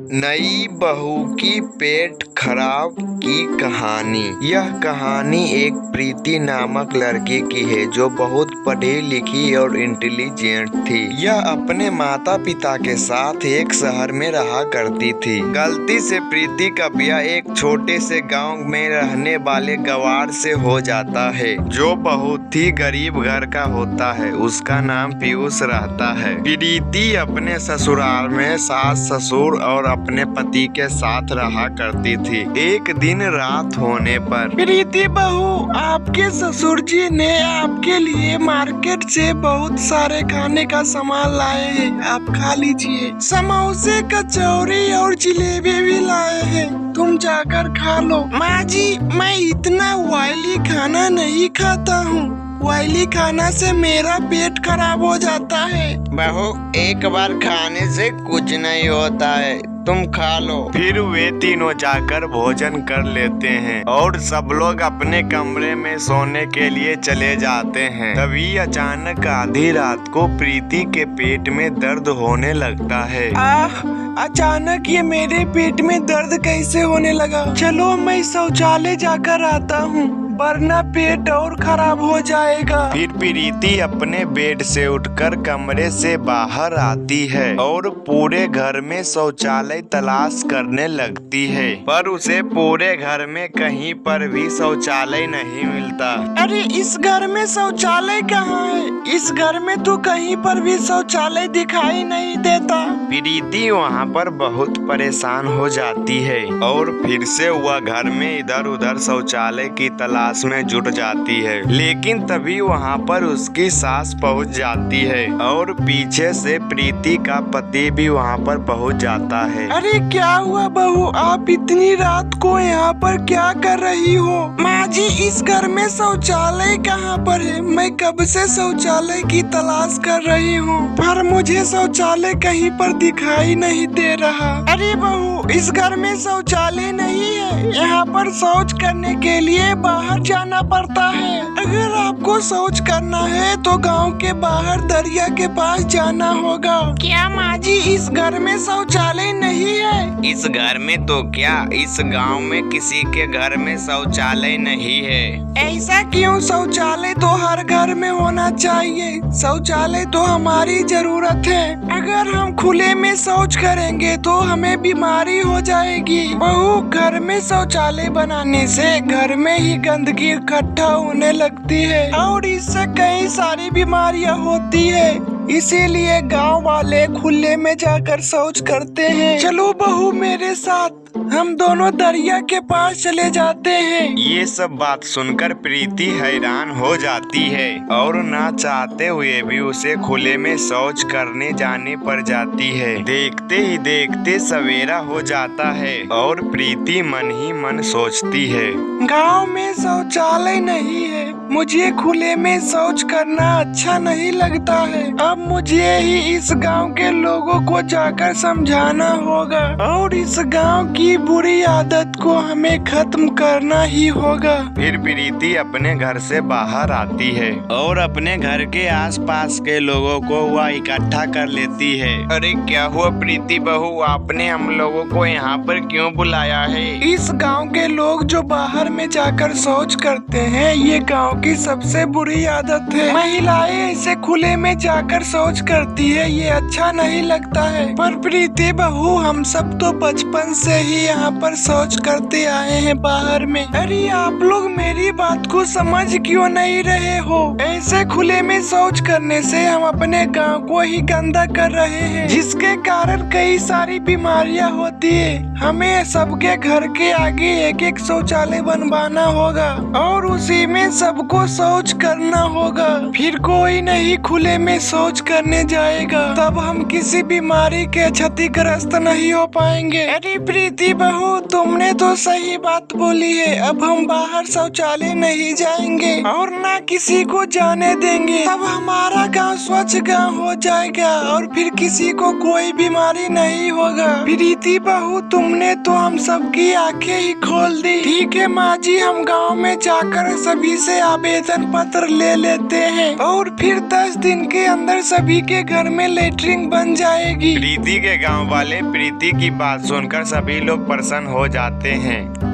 नई बहू की पेट खराब की कहानी। यह कहानी एक प्रीति नामक लड़की की है जो बहुत पढ़ी लिखी और इंटेलिजेंट थी। यह अपने माता पिता के साथ एक शहर में रहा करती थी। गलती से प्रीति का ब्याह एक छोटे से गांव में रहने वाले गवार से हो जाता है जो बहुत ही गरीब घर का होता है। उसका नाम पीयूष रहता है। प्रीति अपने ससुराल में सास ससुर और अपने पति के साथ रहा करती थी। एक दिन रात होने पर प्रीति बहू, आपके ससुर जी ने आपके लिए मार्केट से बहुत सारे खाने का सामान लाए हैं, आप खा लीजिए। समोसे, कचौरी और जलेबी भी लाए हैं, तुम जाकर खा लो। माँ जी, मैं इतना ऑयली खाना नहीं खाता हूँ, ऑयली खाना से मेरा पेट खराब हो जाता है। बहू, एक बार खाने से कुछ नहीं होता है, तुम खा लो। फिर वे तीनों जाकर भोजन कर लेते हैं और सब लोग अपने कमरे में सोने के लिए चले जाते हैं। तभी अचानक आधी रात को प्रीति के पेट में दर्द होने लगता है। अचानक ये मेरे पेट में दर्द कैसे होने लगा? चलो मैं शौचालय जाकर आता हूँ, वरना पेट और खराब हो जाएगा। फिर प्रीति अपने बेड से उठकर कमरे से बाहर आती है और पूरे घर में शौचालय तलाश करने लगती है, पर उसे पूरे घर में कहीं पर भी शौचालय नहीं मिलता। अरे, इस घर में शौचालय कहाँ है? इस घर में तो कहीं पर भी शौचालय दिखाई नहीं देता। प्रीति वहाँ पर बहुत परेशान हो जाती है और फिर से वह घर में इधर उधर शौचालय की तलाश में जुट जाती है। लेकिन तभी वहाँ पर उसकी सास पहुँच जाती है और पीछे से प्रीति का पति भी वहाँ पर पहुँच जाता है। अरे क्या हुआ बहू, आप इतनी रात को यहाँ पर क्या कर रही हो? माँ जी, इस घर में शौचालय कहाँ पर है? मैं कब से शौचालय की तलाश कर रही हूँ, पर मुझे शौचालय कहीं पर दिखाई नहीं दे रहा। अरे बहू, इस घर में शौचालय नहीं है, यहाँ पर शौच करने के लिए बाहर जाना पड़ता है। अगर आपको शौच करना है तो गांव के बाहर दरिया के पास जाना होगा। क्या माँ जी, इस घर में शौचालय नहीं है? इस घर में तो क्या, इस गांव में किसी के घर में शौचालय नहीं है। ऐसा क्यों? शौचालय तो हर घर में होना चाहिए, शौचालय तो हमारी जरूरत है। अगर हम खुले में शौच करेंगे तो हमें बीमारी हो जाएगी। बहू, घर में शौचालय बनाने से घर में ही गंदगी इकट्ठा होने लगती है और इससे कई सारी बीमारियां होती है। इसीलिए गांव वाले खुले में जाकर शौच करते हैं। चलो बहू, मेरे साथ हम दोनों दरिया के पास चले जाते हैं। ये सब बात सुनकर प्रीति हैरान हो जाती है और ना चाहते हुए भी उसे खुले में शौच करने जाने पड़ जाती है। देखते ही देखते सवेरा हो जाता है और प्रीति मन ही मन सोचती है, गांव में शौचालय नहीं है, मुझे खुले में शौच करना अच्छा नहीं लगता है। अब मुझे ही इस गांव के लोगों को जाकर समझाना होगा और इस गांव की बुरी आदत को हमें खत्म करना ही होगा। फिर प्रीति अपने घर से बाहर आती है और अपने घर के आसपास के लोगों को वह इकट्ठा कर लेती है। अरे क्या हुआ प्रीति बहू, आपने हम लोगों को यहाँ पर क्यों बुलाया है? इस गांव के लोग जो बाहर में जाकर शौच करते हैं, ये गांव की सबसे बुरी आदत है। महिलाएं ऐसे खुले में जाकर शौच करती है, ये अच्छा नहीं लगता है। पर प्रीति बहू, हम सब तो बचपन से ही यहाँ पर शौच करते आए हैं बाहर में। अरे आप लोग मेरी बात को समझ क्यों नहीं रहे हो? ऐसे खुले में शौच करने से हम अपने गांव को ही गंदा कर रहे हैं, जिसके कारण कई सारी बीमारियां होती है। हमें सबके घर के आगे एक एक शौचालय बनवाना होगा और उसी में सबको शौच करना होगा। फिर कोई नहीं खुले में शौच करने जाएगा, तब हम किसी बीमारी के क्षतिग्रस्त नहीं हो पाएंगे। अरे प्रीति बहू, तुमने तो सही बात बोली है। अब हम बाहर शौचालय नहीं जाएंगे और ना किसी को जाने देंगे। अब हमारा गांव स्वच्छ गांव हो जाएगा और फिर किसी को कोई बीमारी नहीं होगा। प्रीति बहू, तुमने तो हम सबकी आंखें ही खोल दी। ठीक है माँ जी, हम गांव में जाकर सभी से आवेदन पत्र ले लेते हैं और फिर 10 दिन के अंदर सभी के घर में लेटरिन बन जाएगी। प्रीति के गांव वाले प्रीति की बात सुनकर सभी लोग प्रसन्न हो जाते हैं।